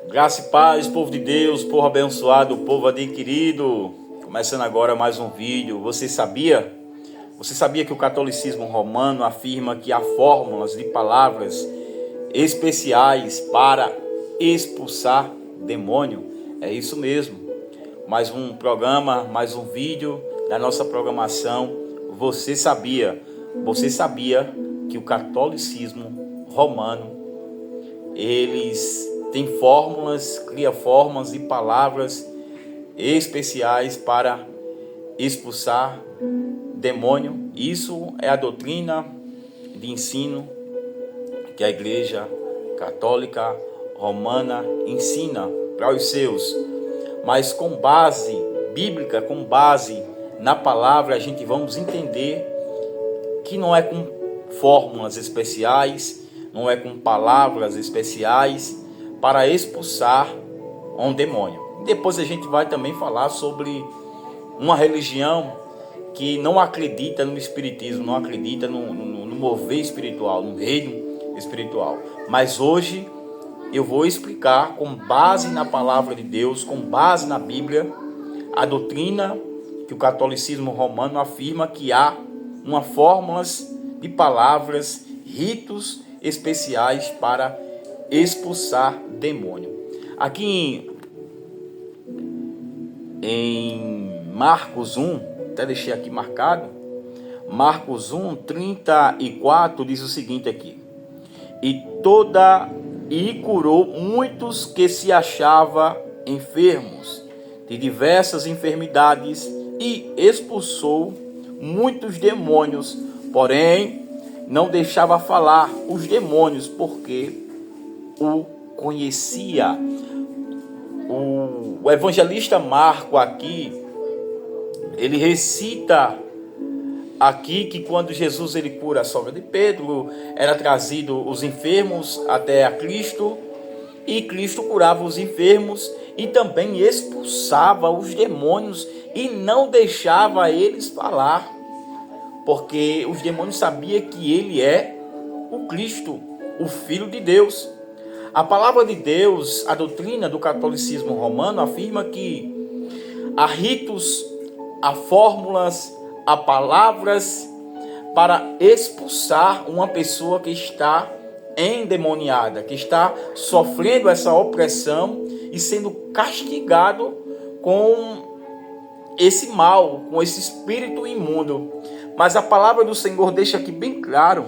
Graça e paz, povo de Deus, povo abençoado, povo adquirido. Começando agora mais um vídeo. Você sabia? Você sabia que o catolicismo romano afirma que há fórmulas de palavras especiais para expulsar demônio? É isso mesmo. Mais um programa, mais um vídeo da nossa programação. Você sabia? Você sabia que o catolicismo romano, eles têm fórmulas, cria fórmulas e palavras especiais para expulsar demônio? Isso é a doutrina de ensino que a Igreja Católica Romana ensina para os seus, mas com base bíblica, com base na palavra, a gente vamos entender que não é com fórmulas especiais, não é com palavras especiais para expulsar um demônio. Depois a gente vai também falar sobre uma religião que não acredita no espiritismo, não acredita no mover espiritual, no reino espiritual. Mas hoje eu vou explicar, com base na palavra de Deus, com base na Bíblia, a doutrina que o catolicismo romano afirma que há uma fórmulas de palavras, ritos especiais para expulsar demônio. Aqui em Marcos 1, até deixei aqui marcado, Marcos 1, 34 diz o seguinte aqui: E curou muitos que se achavam enfermos de diversas enfermidades e expulsou muitos demônios, porém não deixava falar os demônios porque o conhecia. O evangelista Marco aqui, ele recita aqui que quando Jesus ele cura a sogra de Pedro, era trazido os enfermos até a Cristo, e Cristo curava os enfermos e também expulsava os demônios e não deixava eles falar, porque os demônios sabiam que ele é o Cristo, o Filho de Deus. A palavra de Deus, a doutrina do catolicismo romano afirma que há ritos, há fórmulas, há palavras para expulsar uma pessoa que está endemoniada, que está sofrendo essa opressão e sendo castigado com esse mal, com esse espírito imundo. Mas a palavra do Senhor deixa aqui bem claro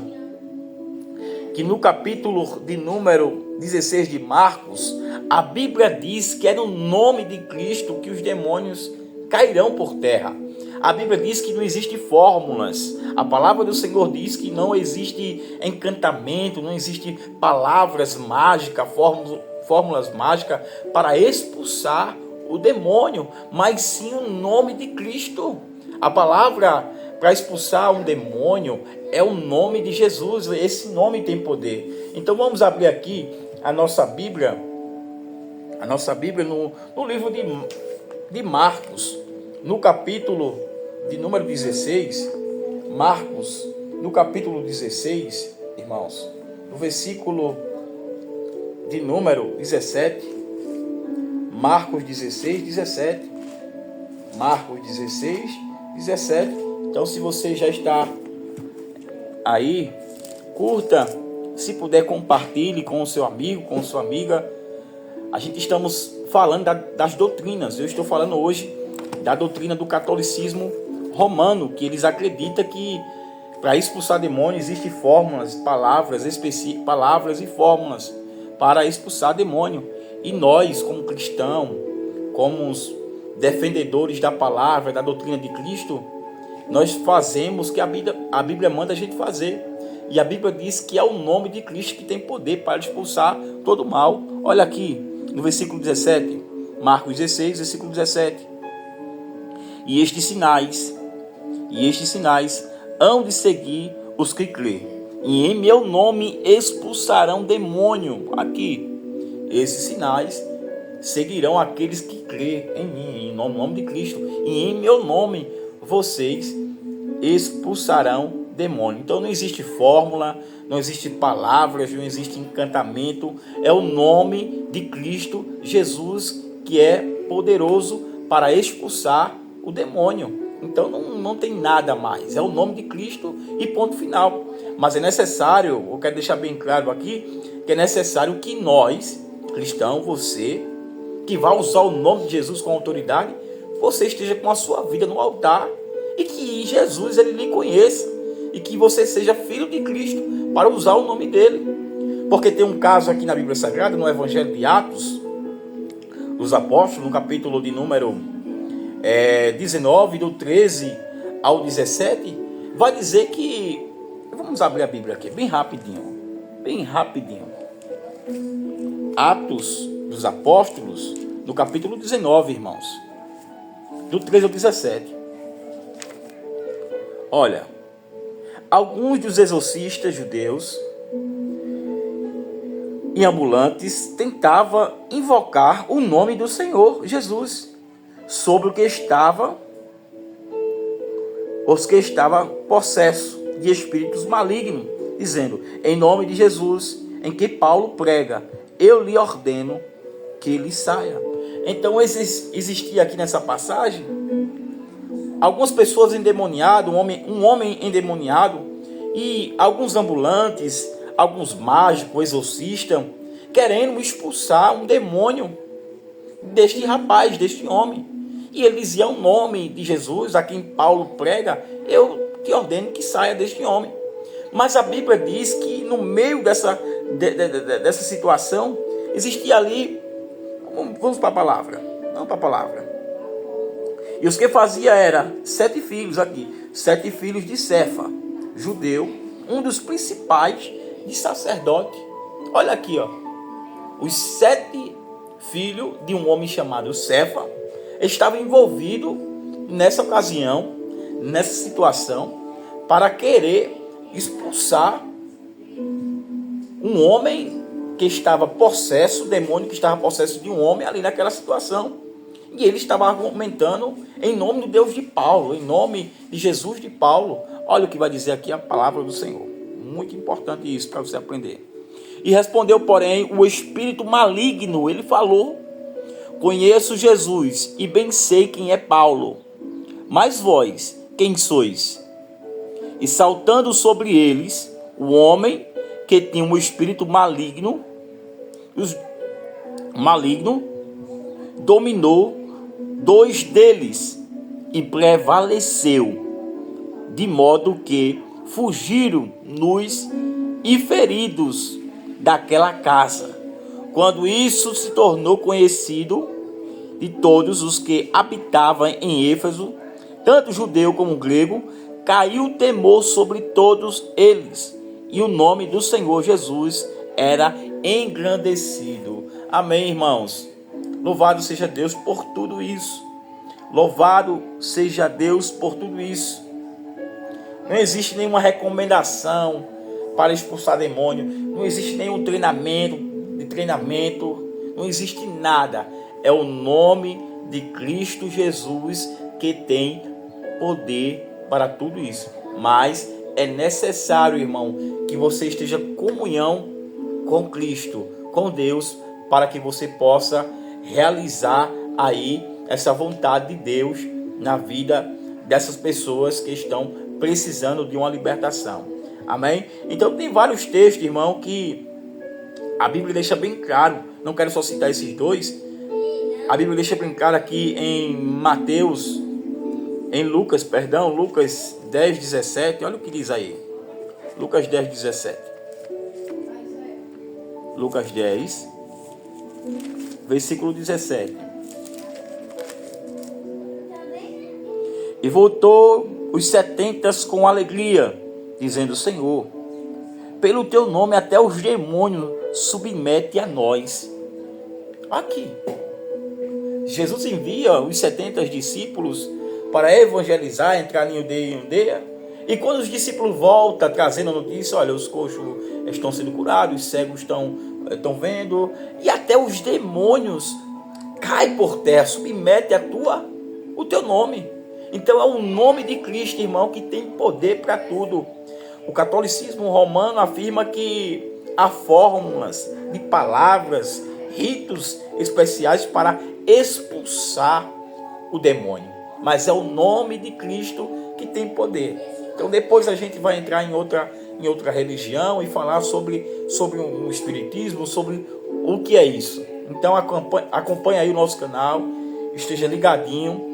que no capítulo de número 16 de Marcos, a Bíblia diz que é no nome de Cristo que os demônios cairão por terra. A Bíblia diz que não existe fórmulas. A palavra do Senhor diz que não existe encantamento, não existe palavras mágicas, fórmulas mágicas para expulsar o demônio, mas sim o nome de Cristo. A palavra para expulsar um demônio é o nome de Jesus. Esse nome tem poder. Então vamos abrir aqui a nossa Bíblia no livro de Marcos, no capítulo de número 16, Marcos, no capítulo 16, irmãos, no versículo de número 17, Marcos 16, 17, Marcos 16, 17, então se você já está aí, curta, se puder compartilhe com o seu amigo, com sua amiga. A gente estamos falando das doutrinas, eu estou falando hoje da doutrina do catolicismo romano, que eles acreditam que para expulsar demônios existem fórmulas, palavras e fórmulas para expulsar demônio. E nós, como cristãos, como os defendedores da palavra, da doutrina de Cristo, nós fazemos o que a Bíblia manda a gente fazer. E a Bíblia diz que é o nome de Cristo que tem poder para expulsar todo o mal. Olha aqui no versículo 17, Marcos 16, versículo 17. E estes sinais hão de seguir os que crêem, e em meu nome expulsarão demônio. Aqui, esses sinais seguirão aqueles que crêem em mim, em nome de Cristo, e em meu nome vocês expulsarão demônio. Então não existe fórmula, não existe palavras, não existe encantamento. É o nome de Cristo Jesus que é poderoso para expulsar o demônio. Então não tem nada mais. É o nome de Cristo e ponto final. Mas é necessário, eu quero deixar bem claro aqui, que é necessário que nós, cristãos, você, que vai usar o nome de Jesus com autoridade, você esteja com a sua vida no altar e que Jesus ele lhe conheça e que você seja filho de Cristo para usar o nome dele. Porque tem um caso aqui na Bíblia Sagrada, no Evangelho de Atos dos Apóstolos, no capítulo de número 19, do 13 ao 17, vai dizer que, vamos abrir a Bíblia aqui, bem rapidinho. Atos dos Apóstolos, no capítulo 19, irmãos, do 13 ao 17. Olha, alguns dos exorcistas judeus e ambulantes tentavam invocar o nome do Senhor Jesus sobre os que estavam possessos de espíritos malignos, dizendo: em nome de Jesus, em que Paulo prega, eu lhe ordeno que ele saia. Então existia aqui nessa passagem algumas pessoas endemoniadas, um homem endemoniado, e alguns ambulantes, alguns mágicos, exorcistas, querendo expulsar um demônio deste rapaz, deste homem. E ele dizia o nome de Jesus, a quem Paulo prega, eu te ordeno que saia deste homem. Mas a Bíblia diz que no meio dessa situação, existia ali, vamos para a palavra, não para a palavra. E os que fazia era 7 filhos aqui, 7 filhos de Cefa, judeu, um dos principais de sacerdote. Olha aqui, ó, os 7 filhos de um homem chamado Cefa estavam envolvidos nessa ocasião, nessa situação, para querer expulsar um homem que estava possesso, o demônio que estava possesso de um homem ali naquela situação. E ele estava argumentando em nome do Deus de Paulo, em nome de Jesus de Paulo. Olha o que vai dizer aqui a palavra do Senhor. Muito importante isso para você aprender. E respondeu, porém, o espírito maligno. Ele falou: conheço Jesus e bem sei quem é Paulo. Mas vós, quem sois? E saltando sobre eles, o homem que tinha um espírito maligno, dominou 2 deles e prevaleceu, de modo que fugiram nus e feridos daquela casa. Quando isso se tornou conhecido de todos os que habitavam em Éfeso, tanto judeu como grego, caiu temor sobre todos eles, e o nome do Senhor Jesus era engrandecido. Amém, irmãos? Louvado seja Deus por tudo isso. Louvado seja Deus por tudo isso. Não existe nenhuma recomendação para expulsar demônio. Não existe nenhum treinamento, não existe nada. É o nome de Cristo Jesus que tem poder para tudo isso. Mas é necessário, irmão, que você esteja em comunhão com Cristo, com Deus, para que você possa realizar aí essa vontade de Deus na vida dessas pessoas que estão precisando de uma libertação. Amém? Então tem vários textos, irmão, que a Bíblia deixa bem claro. Não quero só citar esses 2. A Bíblia deixa bem claro aqui em Lucas 10, 17. Olha o que diz aí. Lucas 10, 17. Lucas 10, versículo 17. E voltou os 70 com alegria, dizendo: Senhor, pelo teu nome até os demônios submete a nós. Aqui, Jesus envia os 70 discípulos para evangelizar, entrar em aldeia. E quando os discípulos voltam trazendo a notícia: olha, os coxos estão sendo curados, os cegos estão vendo, e até os demônios caem por terra, submete o teu nome. Então é o nome de Cristo, irmão, que tem poder para tudo. O catolicismo romano afirma que há fórmulas de palavras, ritos especiais para expulsar o demônio. Mas é o nome de Cristo que tem poder. Então depois a gente vai entrar em outra religião e falar sobre o espiritismo, sobre o que é isso. Então acompanha aí o nosso canal, esteja ligadinho.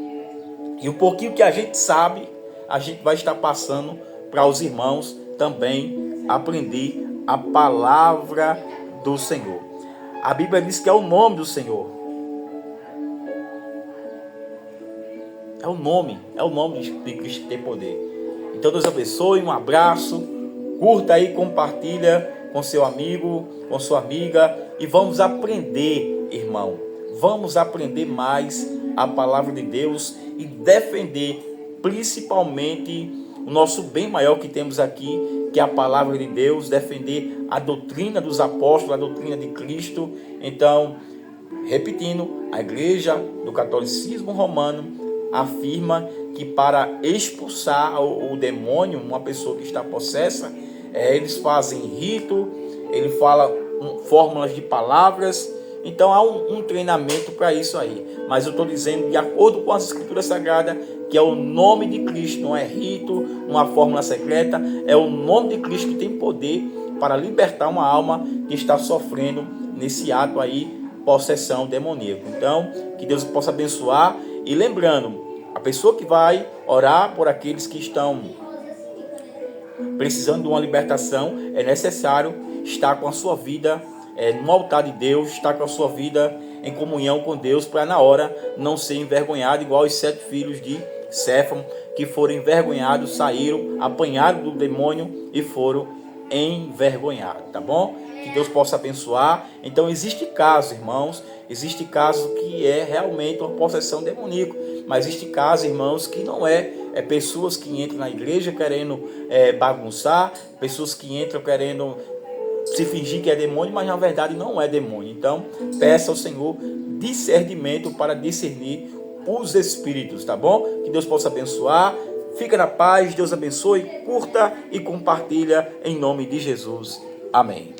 E o pouquinho que a gente sabe, a gente vai estar passando para os irmãos também aprender a palavra do Senhor. A Bíblia diz que é o nome do Senhor. É o nome de Cristo que tem poder. Então Deus abençoe, um abraço, curta aí, compartilha com seu amigo, com sua amiga e vamos aprender, irmão. Vamos aprender mais a palavra de Deus e defender principalmente o nosso bem maior que temos aqui, que é a palavra de Deus, defender a doutrina dos apóstolos, a doutrina de Cristo. Então, repetindo, a igreja do catolicismo romano afirma que para expulsar o demônio, uma pessoa que está possessa, eles fazem rito, ele fala fórmulas de palavras. Então há um treinamento para isso aí. Mas eu estou dizendo, de acordo com as Escrituras Sagradas, que é o nome de Cristo, não é rito, não é fórmula secreta, é o nome de Cristo que tem poder para libertar uma alma que está sofrendo nesse ato aí, possessão demoníaca. Então, que Deus possa abençoar. E lembrando, a pessoa que vai orar por aqueles que estão precisando de uma libertação, é necessário estar com a sua vida no altar de Deus, estar com a sua vida em comunhão com Deus, para na hora não ser envergonhado, igual os 7 filhos de Céfamo, que foram envergonhados, saíram, apanharam do demônio e foram envergonhados, tá bom? Que Deus possa abençoar. Então existe caso, irmãos, existe caso que é realmente uma possessão demoníaca, mas existe caso, irmãos, que não é pessoas que entram na igreja querendo bagunçar, pessoas que entram querendo se fingir que é demônio, mas na verdade não é demônio. Então peça ao Senhor discernimento para discernir os espíritos, tá bom? Que Deus possa abençoar. Fica na paz, Deus abençoe, curta e compartilha em nome de Jesus. Amém.